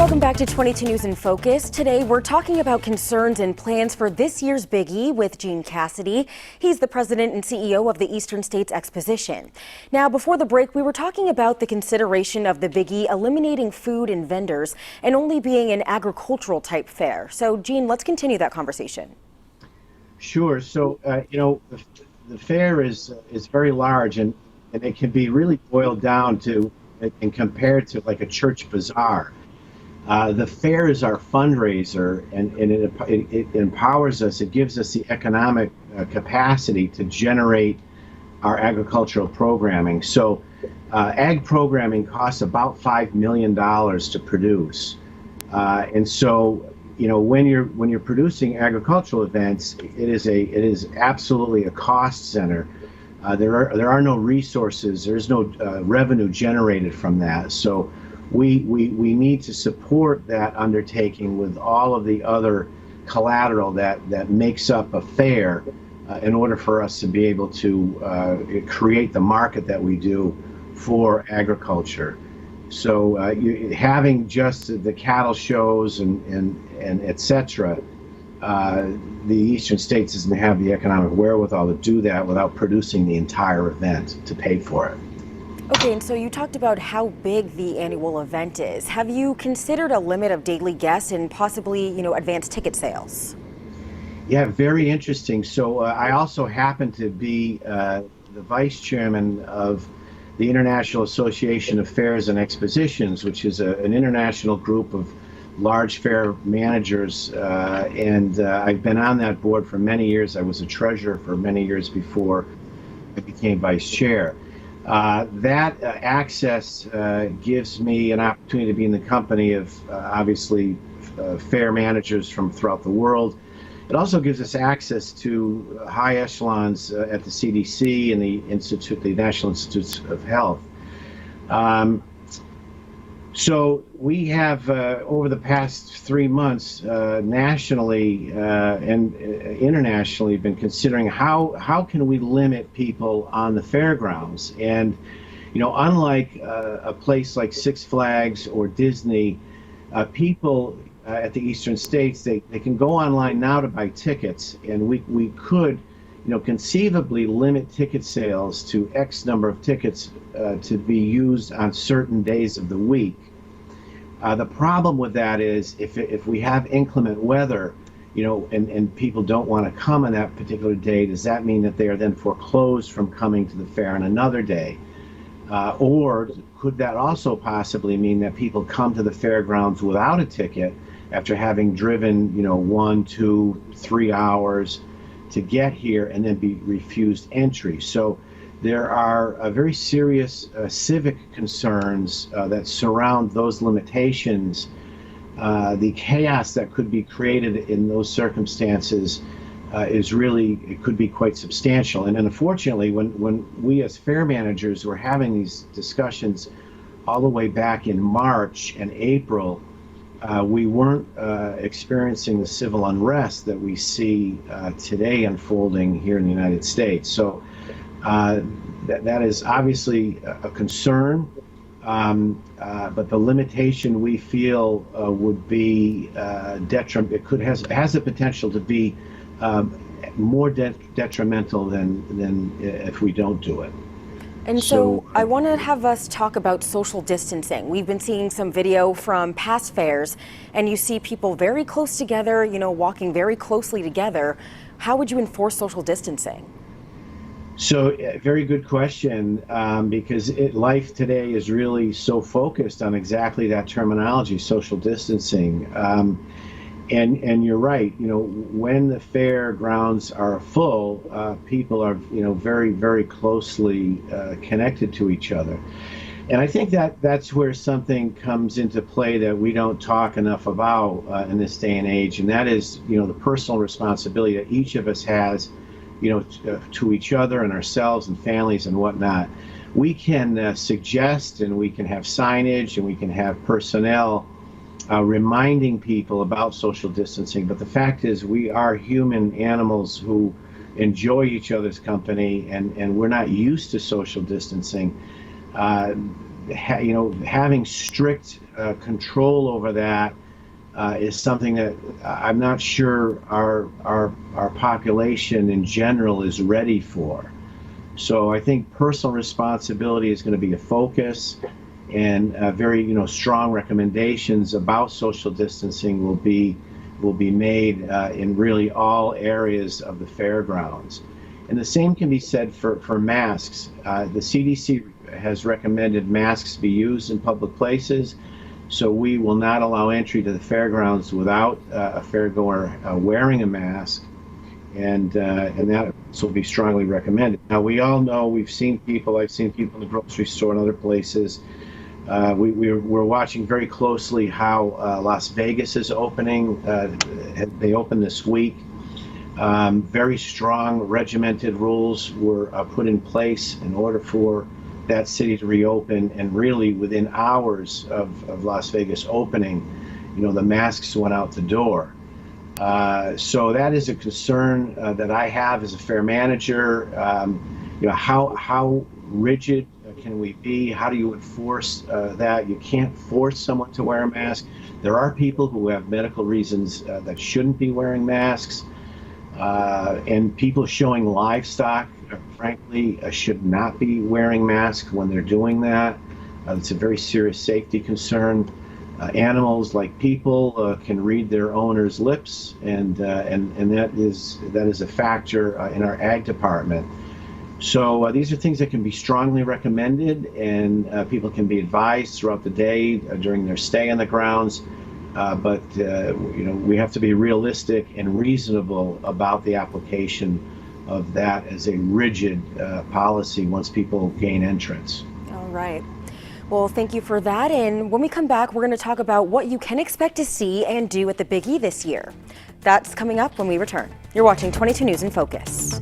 Welcome back to 22 News in Focus. Today, we're talking about concerns and plans for this year's Biggie with Gene Cassidy. He's the president and CEO of the Eastern States Exposition. Now, before the break, we were talking about the consideration of the Biggie eliminating food and vendors and only being an agricultural type fair. So, Gene, let's continue that conversation. Sure. So, the fair is very large, and it can be really boiled down to and compared to like a church bazaar. The fair is our fundraiser, and it empowers us. It gives us the economic capacity to generate our agricultural programming. So ag programming costs about $5 million to produce. And so, when you're producing agricultural events, it is absolutely a cost center. There are no resources. There's no revenue generated from that. So we need to support that undertaking with all of the other collateral that makes up a fair in order for us to be able to create the market that we do for agriculture. So having just the cattle shows and et cetera, the Eastern States doesn't have the economic wherewithal to do that without producing the entire event to pay for it. Okay, and so you talked about how big the annual event is. Have you considered a limit of daily guests and possibly, advanced ticket sales? Yeah, very interesting. So I also happen to be the vice chairman of the International Association of Fairs and Expositions, which is an international group of large fair managers, and I've been on that board for many years. I was a treasurer for many years before I became vice chair. That access gives me an opportunity to be in the company of obviously fair managers from throughout the world. It also gives us access to high echelons at the CDC and the National Institutes of Health. So we have, over the past 3 months, nationally and internationally, been considering how can we limit people on the fairgrounds. And, unlike a place like Six Flags or Disney, people at the Eastern States, they can go online now to buy tickets, and we could, conceivably limit ticket sales to X number of tickets to be used on certain days of the week. The problem with that is if we have inclement weather, and people don't want to come on that particular day, does that mean that they are then foreclosed from coming to the fair on another day? Or could that also possibly mean that people come to the fairgrounds without a ticket after having driven, 1, 2, 3 hours to get here and then be refused entry? So there are very serious civic concerns that surround those limitations. The chaos that could be created in those circumstances it could be quite substantial. And unfortunately, when we as fair managers were having these discussions all the way back in March and April, we weren't experiencing the civil unrest that we see today unfolding here in the United States. So that is obviously a concern, but the limitation we feel would be detrimental. Has the potential to be more detrimental than if we don't do it. And so I want to have us talk about social distancing. We've been seeing some video from past fairs, and you see people very close together, walking very closely together. How would you enforce social distancing? So, very good question, because life today is really so focused on exactly that terminology, social distancing. And you're right, when the fairgrounds are full, people are, very, very closely connected to each other. And I think that's where something comes into play that we don't talk enough about in this day and age, and that is, the personal responsibility that each of us has, to each other and ourselves and families and whatnot. We can suggest, and we can have signage, and we can have personnel reminding people about social distancing, but the fact is we are human animals who enjoy each other's company, and we're not used to social distancing. having strict control over that is something that I'm not sure our population in general is ready for. So I think personal responsibility is going to be a focus, and very strong recommendations about social distancing will be made in really all areas of the fairgrounds. And the same can be said for masks. The CDC has recommended masks be used in public places, so we will not allow entry to the fairgrounds without a fairgoer wearing a mask, and that will be strongly recommended. Now, we all know, I've seen people in the grocery store and other places. We're watching very closely how Las Vegas is opening. They opened this week. Very strong regimented rules were put in place in order for that city to reopen, and really within hours of Las Vegas opening, the masks went out the door. So that is a concern that I have as a fair manager. How rigid can we be? How do you enforce that? You can't force someone to wear a mask. There are people who have medical reasons that shouldn't be wearing masks. And people showing livestock, frankly, should not be wearing masks when they're doing that. It's a very serious safety concern. Animals, like people, can read their owner's lips, and that is a factor in our ag department. So these are things that can be strongly recommended, and people can be advised throughout the day during their stay on the grounds. But we have to be realistic and reasonable about the application of that as a rigid policy once people gain entrance. All right. Well, thank you for that. And when we come back, we're going to talk about what you can expect to see and do at the Big E this year. That's coming up when we return. You're watching 22 News in Focus.